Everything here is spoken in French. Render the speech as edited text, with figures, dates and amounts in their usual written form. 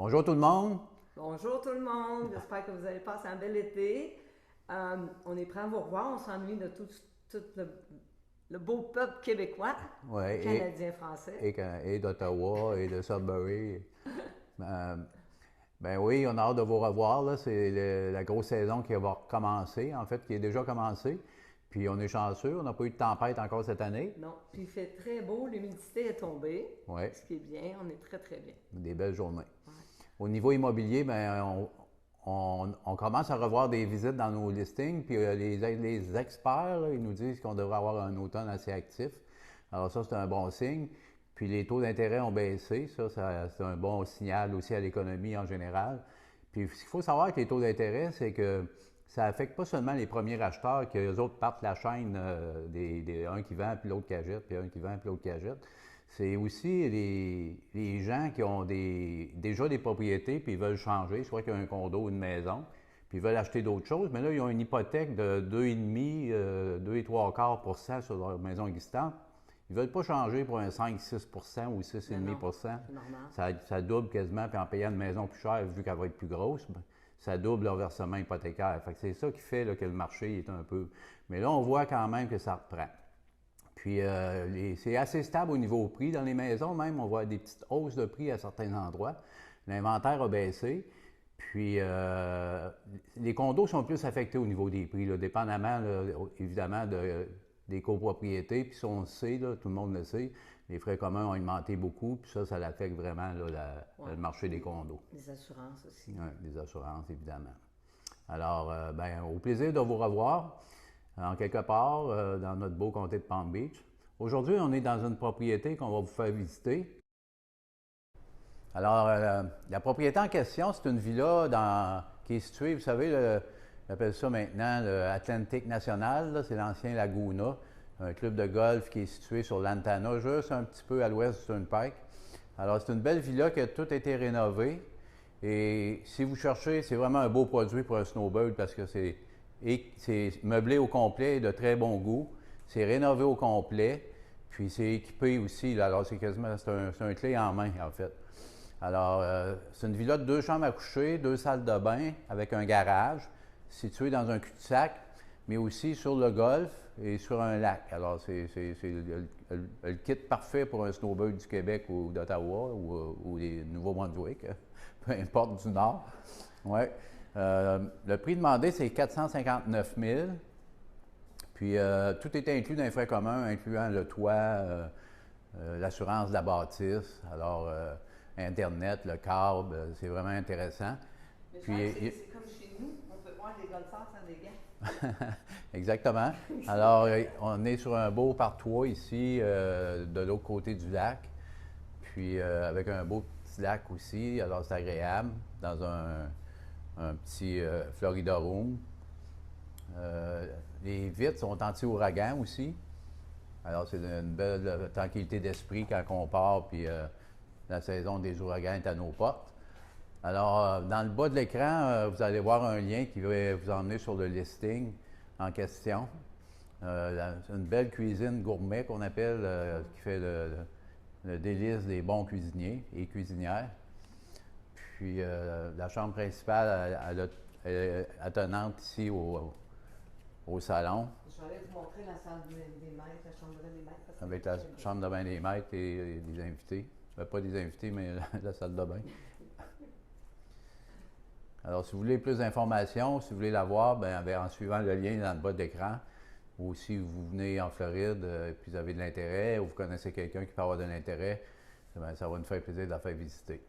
Bonjour tout le monde. Bonjour tout le monde, j'espère que vous allez passer un bel été. On est prêt à vous revoir, on s'ennuie de tout le beau peuple québécois, Ouais, canadien, français. et d'Ottawa et de Sudbury. Euh, ben oui, on a hâte de vous revoir. Là. C'est la grosse saison qui va recommencer, en fait, qui est déjà commencée. Puis on est chanceux, on n'a pas eu de tempête encore cette année. Non, puis il fait très beau, l'humidité est tombée, Oui, ce qui est bien, on est très très bien. des belles journées. Ouais. Au niveau immobilier, ben, on commence à revoir des visites dans nos listings, puis les experts, là, ils nous disent qu'on devrait avoir un automne assez actif. Alors ça, c'est un bon signe. Puis les taux d'intérêt ont baissé, c'est un bon signal aussi à l'économie en général. Puis ce qu'il faut savoir avec les taux d'intérêt, c'est que ça affecte pas seulement les premiers acheteurs, que les autres partent la chaîne un qui vend, puis l'autre qui achète, puis un qui vend, puis l'autre qui achète. C'est aussi les gens qui ont déjà des propriétés, puis ils veulent changer, soit qu'ils ont un condo ou une maison, puis ils veulent acheter d'autres choses, mais là, ils ont une hypothèque de 2,5, 2,75% sur leur maison existante. Ils ne veulent pas changer pour un 5-6% ou Mais non, 6,5%. c'est normal. Ça double quasiment, puis en payant une maison plus chère, vu qu'elle va être plus grosse, ben, ça double leur versement hypothécaire. Fait que c'est ça qui fait là, que le marché est un peu... Mais là, on voit quand même que ça reprend. Puis c'est assez stable au niveau prix. Dans les maisons, même, on voit des petites hausses de prix à certains endroits. L'inventaire a baissé. Puis les condos sont plus affectés au niveau des prix, là, dépendamment, là, évidemment, des copropriétés. Puis ça, on le sait, là, tout le monde le sait, les frais communs ont augmenté beaucoup. Puis ça affecte vraiment là, Ouais. le marché des condos. Les assurances aussi. Ouais, des assurances, évidemment. Alors, ben, au plaisir de vous revoir en quelque part dans notre beau comté de Palm Beach. Aujourd'hui, on est dans une propriété qu'on va vous faire visiter. Alors, la propriété en question, c'est une villa qui est située, vous savez, on appelle ça maintenant l'Atlantic National, c'est l'ancien Laguna, un club de golf qui est situé sur Lantana, juste un petit peu à l'ouest du Turnpike. Alors, c'est une belle villa qui a tout été rénovée. Et si vous cherchez, c'est vraiment un beau produit pour un snowbird parce que c'est meublé au complet, de très bon goût. C'est rénové au complet, puis c'est équipé aussi. Là, alors, c'est un clé en main, en fait. Alors, c'est une villa de 2 chambres à coucher, 2 salles de bain avec un garage, situé dans un cul-de-sac, mais aussi sur le golfe et sur un lac. Alors, c'est le kit parfait pour un snowbird du Québec ou d'Ottawa ou des Nouveau-Brunswick, peu importe du Nord. Ouais. Le prix demandé, c'est 459 000. Puis, tout est inclus dans les frais communs, incluant le toit, l'assurance de la bâtisse. Alors, Internet, le câble, c'est vraiment intéressant. Mais je Puis, pense que c'est comme chez nous, on peut voir des golfeurs sans des gants. exactement. Alors, on est sur un beau partois ici, de l'autre côté du lac. Puis, avec un beau petit lac aussi. Alors, c'est agréable dans un petit Florida Room. Euh, les vitres sont anti-ouragan aussi. Alors, c'est une belle tranquillité d'esprit quand on part, puis la saison des ouragans est à nos portes. Alors, dans le bas de l'écran, vous allez voir un lien qui va vous emmener sur le listing en question. C'est une belle cuisine gourmet qu'on appelle, qui fait le délice des bons cuisiniers et cuisinières. Puis, la chambre principale, elle est attenante ici au salon, Je vais aller vous montrer la salle des maîtres, la chambre des maîtres, parce que avec c'est la très beau. chambre de bain des maîtres et des invités. Pas des invités, mais la salle de bain. Alors, si vous voulez plus d'informations, si vous voulez la voir, ben, en suivant le lien dans le bas de l'écran, ou si vous venez en Floride et puis vous avez de l'intérêt, ou vous connaissez quelqu'un qui peut avoir de l'intérêt, ben, ça va nous faire plaisir de la faire visiter.